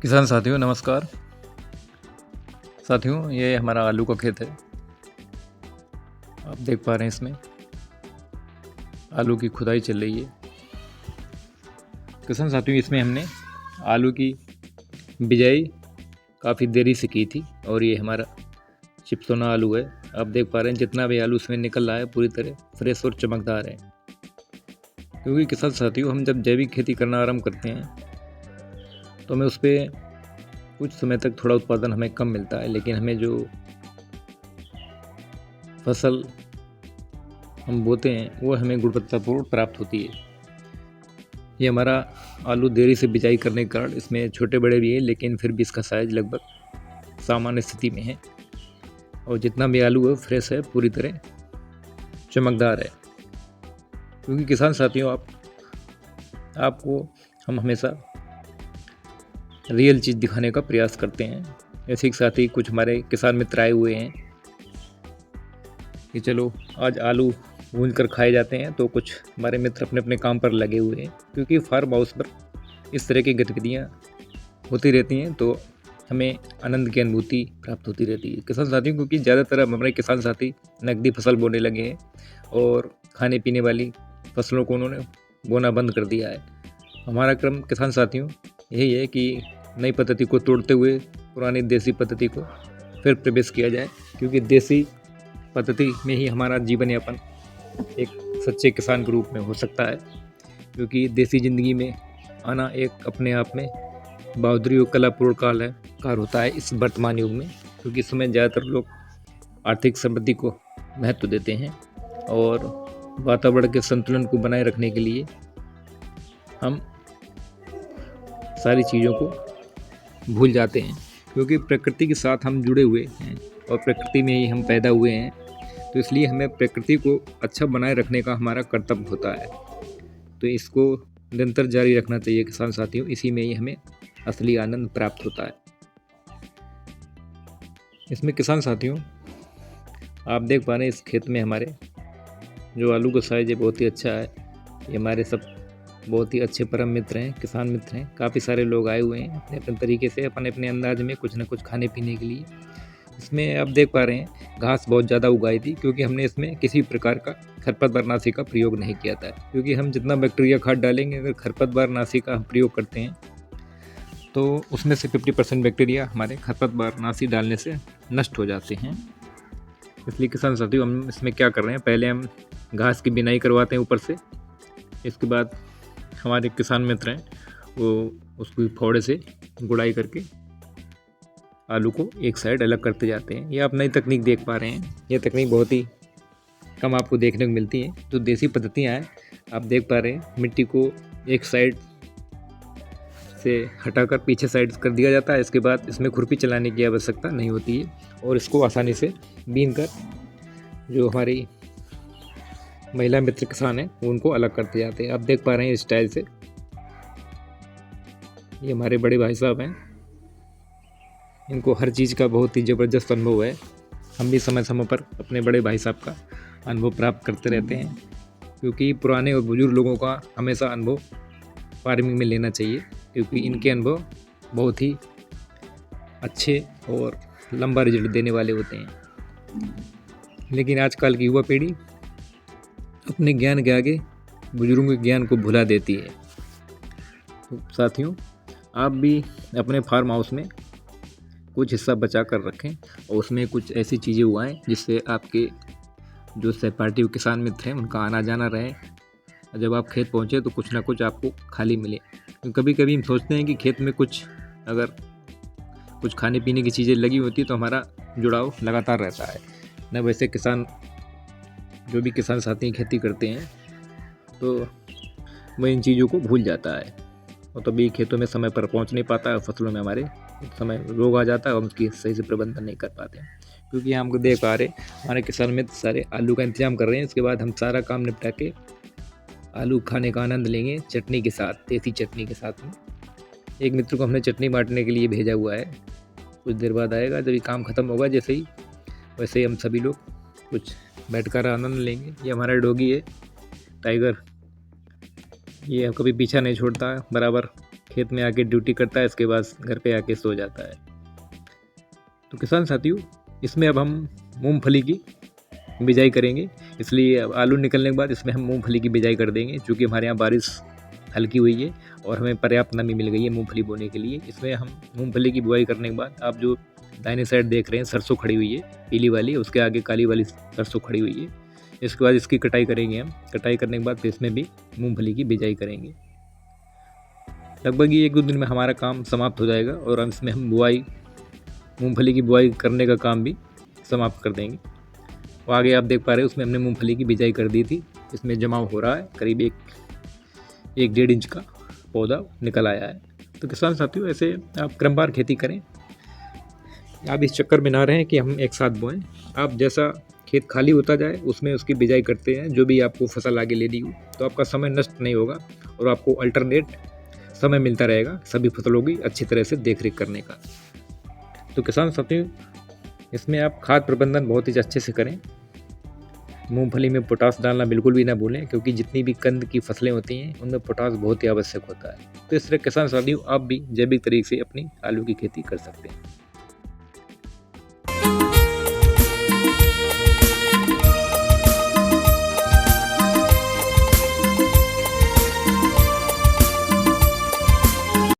किसान साथियों नमस्कार। साथियों ये हमारा आलू का खेत है। आप देख पा रहे हैं इसमें आलू की खुदाई चल रही है। किसान साथियों इसमें हमने आलू की बिजाई काफ़ी देरी से की थी और ये हमारा चिपसोना आलू है। आप देख पा रहे हैं जितना भी आलू इसमें निकल रहा है पूरी तरह फ्रेश और चमकदार है। क्योंकि किसान साथियों हम जब जैविक खेती करना आरम्भ करते हैं तो हमें उस पर कुछ समय तक थोड़ा उत्पादन हमें कम मिलता है, लेकिन हमें जो फसल हम बोते हैं वो हमें गुणवत्तापूर्ण प्राप्त होती है। ये हमारा आलू देरी से बिजाई करने के कारण इसमें छोटे बड़े भी हैं, लेकिन फिर भी इसका साइज लगभग सामान्य स्थिति में है और जितना भी आलू है फ्रेश है, पूरी तरह चमकदार है। क्योंकि किसान साथियों आपको हम हमेशा रियल चीज़ दिखाने का प्रयास करते हैं। ऐसे ही साथ ही कुछ हमारे किसान मित्र आए हुए हैं कि चलो आज आलू भून कर खाए जाते हैं, तो कुछ हमारे मित्र अपने अपने काम पर लगे हुए हैं। क्योंकि फार्म हाउस पर इस तरह की गतिविधियाँ होती रहती हैं तो हमें आनंद की अनुभूति प्राप्त होती रहती है। किसान साथियों क्योंकि ज़्यादातर हमारे किसान साथी नकदी फसल बोने लगे हैं और खाने पीने वाली फसलों को उन्होंने बोना बंद कर दिया है। हमारा क्रम किसान साथियों यही है कि नई पद्धति को तोड़ते हुए पुरानी देसी पद्धति को फिर प्रवेश किया जाए, क्योंकि देसी पद्धति में ही हमारा जीवन यापन एक सच्चे किसान के रूप में हो सकता है। क्योंकि देसी ज़िंदगी में आना एक अपने आप में बहादुरी और कलापूर्ण कार होता है इस वर्तमान युग में। क्योंकि इस समय ज़्यादातर लोग आर्थिक समृद्धि को महत्व देते हैं और वातावरण के संतुलन को बनाए रखने के लिए हम सारी चीज़ों को भूल जाते हैं। क्योंकि प्रकृति के साथ हम जुड़े हुए हैं और प्रकृति में ही हम पैदा हुए हैं, तो इसलिए हमें प्रकृति को अच्छा बनाए रखने का हमारा कर्तव्य होता है। तो इसको निरंतर जारी रखना चाहिए किसान साथियों, इसी में ही हमें असली आनंद प्राप्त होता है। इसमें किसान साथियों आप देख पा रहे हैं इस खेत में हमारे जो आलू का साइज है बहुत ही अच्छा है। ये हमारे सब बहुत ही अच्छे परम मित्र हैं, किसान मित्र हैं। काफ़ी सारे लोग आए हुए हैं अपने अपने तरीके से, अपने अपने अंदाज में कुछ ना कुछ खाने पीने के लिए। इसमें आप देख पा रहे हैं घास बहुत ज़्यादा उगाई थी, क्योंकि हमने इसमें किसी प्रकार का खरपतवारनाशी का प्रयोग नहीं किया था। क्योंकि हम जितना बैक्टीरिया खाद डालेंगे, अगर खरपतवारनाशी का हम प्रयोग करते हैं तो उसमें से 50% बैक्टीरिया हमारे खरपतवारनाशी डालने से नष्ट हो जाते हैं। इसलिए किसान साथियों हम इसमें क्या कर रहे हैं, पहले हम घास की बिनाई करवाते हैं ऊपर से। इसके बाद हमारे किसान मित्र हैं वो उसको फावड़े से गुड़ाई करके आलू को एक साइड अलग करते जाते हैं। ये आप नई तकनीक देख पा रहे हैं। ये तकनीक बहुत ही कम आपको देखने को मिलती है। जो देसी पद्धतियाँ हैं आप देख पा रहे हैं, मिट्टी को एक साइड से हटाकर पीछे साइड कर दिया जाता है। इसके बाद इसमें खुरपी चलाने की आवश्यकता नहीं होती है और इसको आसानी से बीन कर जो हमारी महिला मित्र किसान हैं वो उनको अलग करते जाते हैं। आप देख पा रहे हैं इस स्टाइल से। ये हमारे बड़े भाई साहब हैं, इनको हर चीज़ का बहुत ही ज़बरदस्त अनुभव है। हम भी समय समय पर अपने बड़े भाई साहब का अनुभव प्राप्त करते रहते हैं, क्योंकि पुराने और बुजुर्ग लोगों का हमेशा अनुभव फार्मिंग में लेना चाहिए। क्योंकि इनके अनुभव बहुत ही अच्छे और लंबा रिजल्ट देने वाले होते हैं। लेकिन आजकल की युवा पीढ़ी अपने ज्ञान के आगे बुजुर्गों के ज्ञान को भुला देती है। तो साथियों आप भी अपने फार्म हाउस में कुछ हिस्सा बचा कर रखें और उसमें कुछ ऐसी चीज़ें उगाएं जिससे आपके जो सहपाठी किसान मित्र हैं उनका आना जाना रहे। जब आप खेत पहुँचे तो कुछ ना कुछ आपको खाली मिले। तो कभी कभी हम सोचते हैं कि खेत में अगर कुछ खाने पीने की चीज़ें लगी होती तो हमारा जुड़ाव लगातार रहता है न। वैसे जो भी किसान साथी खेती करते हैं तो वह इन चीज़ों को भूल जाता है और तभी खेतों में समय पर पहुंच नहीं पाता है। फसलों में हमारे समय रोग आ जाता है और उसकी सही से प्रबंधन नहीं कर पाते हैं। क्योंकि हमको देख पा रहे हमारे किसान मित्र सारे आलू का इंतजाम कर रहे हैं। इसके बाद हम सारा काम निपटा के आलू खाने का आनंद लेंगे चटनी के साथ, देसी चटनी के साथ में। एक मित्र को हमने चटनी बांटने के लिए भेजा हुआ है, कुछ देर बाद आएगा। जब ये काम ख़त्म होगा जैसे ही, वैसे ही हम सभी लोग कुछ बैठकर आनंद लेंगे। ये हमारा डॉगी है टाइगर, ये कभी पीछा नहीं छोड़ता है, बराबर खेत में आके ड्यूटी करता है, इसके बाद घर पे आके सो जाता है। तो किसान साथियों, इसमें अब हम मूंगफली की बिजाई करेंगे। इसलिए अब आलू निकलने के बाद इसमें हम मूंगफली की बिजाई कर देंगे। चूँकि हमारे यहाँ बारिश हल्की हुई है और हमें पर्याप्त नमी मिल गई है मूंगफली बोने के लिए। इसमें हम मूंगफली की बुआई करने के बाद आप जो दाहिने साइड देख रहे हैं सरसों खड़ी हुई है, पीली वाली, उसके आगे काली वाली सरसों खड़ी हुई है। इसके बाद इसकी कटाई करेंगे हम। कटाई करने के बाद फिर इसमें भी मूंगफली की बिजाई करेंगे। लगभग ये 1-2 दिन में हमारा काम समाप्त हो जाएगा और इसमें हम मूंगफली की बुआई करने का काम भी समाप्त कर देंगे। और आगे आप देख पा रहे हैं उसमें हमने मूंगफली की बिजाई कर दी थी। इसमें जमाव हो रहा है, करीब 1-1.5 इंच का पौधा निकल आया है। तो किसान साथियों, ऐसे आप क्रमवार खेती करें। आप इस चक्कर में ना रहें कि हम एक साथ बोएं। आप जैसा खेत खाली होता जाए उसमें उसकी बिजाई करते हैं, जो भी आपको फसल आगे लेनी हो, तो आपका समय नष्ट नहीं होगा और आपको अल्टरनेट समय मिलता रहेगा सभी फसलों की अच्छी तरह से देखरेख करने का। तो किसान साथियों, इसमें आप खाद प्रबंधन बहुत ही अच्छे से करें। मूंगफली में पोटास डालना बिल्कुल भी ना भूलें, क्योंकि जितनी भी कंद की फसलें होती हैं उनमें पोटास बहुत ही आवश्यक होता है। तो इस तरह किसान साथियों, आप भी जैविक तरीके से अपनी आलू की खेती कर सकते हैं।